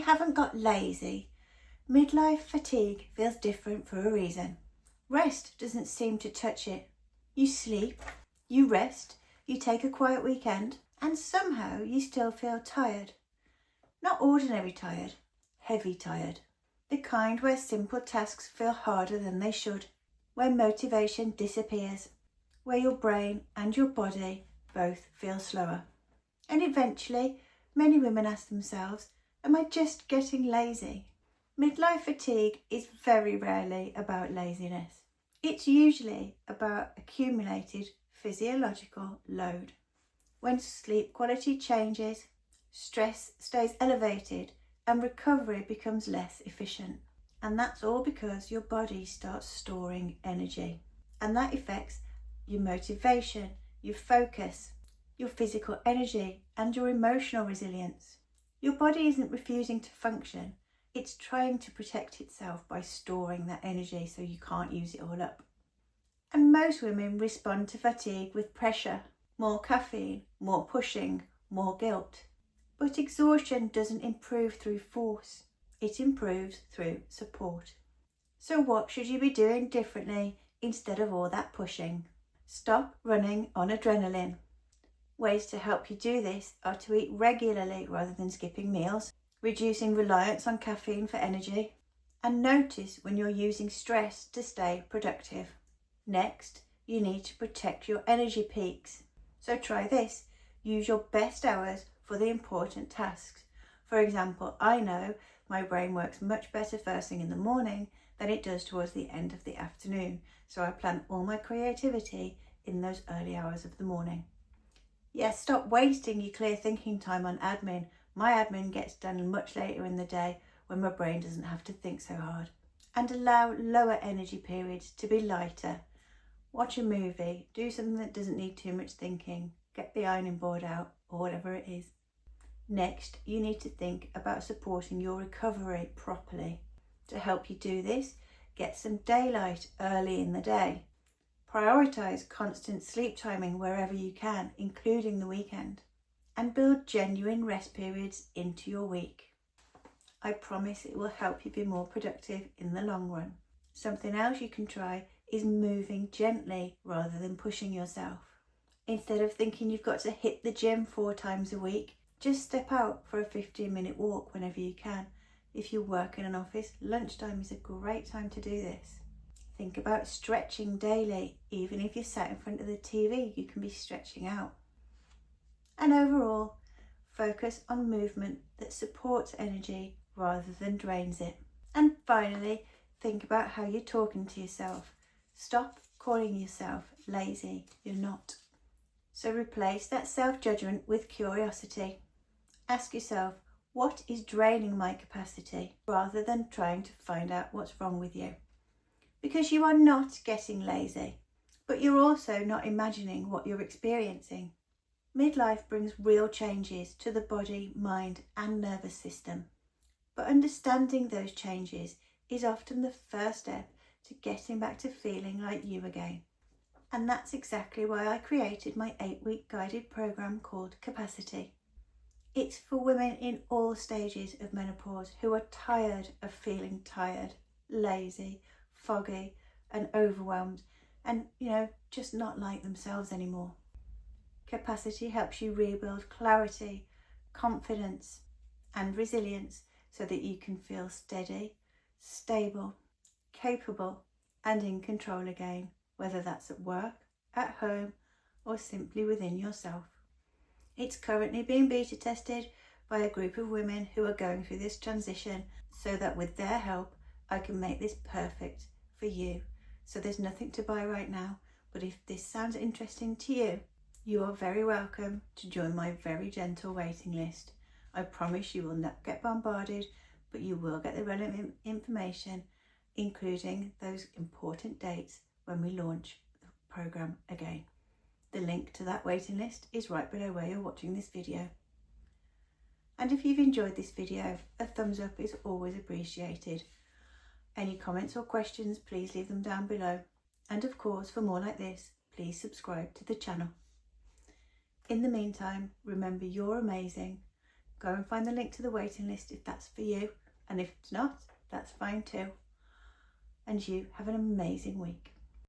haven't got lazy. Midlife fatigue feels different for a reason. Rest doesn't seem to touch it. You sleep, you rest, you take a quiet weekend, and somehow you still feel tired. Not ordinary tired, heavy tired. The kind where simple tasks feel harder than they should, where motivation disappears, where your brain and your body both feel slower. And eventually, many women ask themselves, am I just getting lazy? Midlife fatigue is very rarely about laziness. It's usually about accumulated physiological load. When sleep quality changes, stress stays elevated and recovery becomes less efficient. And that's all because your body starts storing energy. And that affects your motivation, your focus, your physical energy and your emotional resilience. Your body isn't refusing to function. It's trying to protect itself by storing that energy so you can't use it all up. And most women respond to fatigue with pressure, more caffeine, more pushing, more guilt. But exhaustion doesn't improve through force. It improves through support. So what should you be doing differently instead of all that pushing? Stop running on adrenaline. Ways to help you do this are to eat regularly rather than skipping meals, reducing reliance on caffeine for energy, and notice when you're using stress to stay productive. Next, you need to protect your energy peaks. So try this. Use your best hours for the important tasks. For example, I know my brain works much better first thing in the morning than it does towards the end of the afternoon. So I plan all my creativity in those early hours of the morning. Yes, stop wasting your clear thinking time on admin. My admin gets done much later in the day when my brain doesn't have to think so hard. And allow lower energy periods to be lighter. Watch a movie, do something that doesn't need too much thinking, get the ironing board out or whatever it is. Next, you need to think about supporting your recovery properly. To help you do this, get some daylight early in the day. Prioritise constant sleep timing wherever you can, including the weekend. And build genuine rest periods into your week. I promise it will help you be more productive in the long run. Something else you can try is moving gently rather than pushing yourself. Instead of thinking you've got to hit the gym 4 times a week, just step out for a 15-minute walk whenever you can. If you work in an office, lunchtime is a great time to do this. Think about stretching daily. Even if you're sat in front of the TV, you can be stretching out. And overall, focus on movement that supports energy rather than drains it. And finally, think about how you're talking to yourself. Stop calling yourself lazy. You're not. So replace that self-judgment with curiosity. Ask yourself, what is draining my capacity, rather than trying to find out what's wrong with you. Because you are not getting lazy, but you're also not imagining what you're experiencing. Midlife brings real changes to the body, mind and nervous system. But understanding those changes is often the first step to getting back to feeling like you again. And that's exactly why I created my 8-week guided program called Capacity. It's for women in all stages of menopause who are tired of feeling tired, lazy, foggy and overwhelmed and, just not like themselves anymore. Capacity helps you rebuild clarity, confidence and resilience so that you can feel steady, stable, capable and in control again, whether that's at work, at home or simply within yourself. It's currently being beta tested by a group of women who are going through this transition so that with their help I can make this perfect for you. So there's nothing to buy right now, but if this sounds interesting to you, you are very welcome to join my very gentle waiting list. I promise you will not get bombarded, but you will get the relevant information, including those important dates when we launch the program again. The link to that waiting list is right below where you're watching this video. And if you've enjoyed this video, a thumbs up is always appreciated. Any comments or questions, please leave them down below. And of course, for more like this, please subscribe to the channel. In the meantime, remember you're amazing. Go and find the link to the waiting list if that's for you. And if it's not, that's fine too. And you have an amazing week.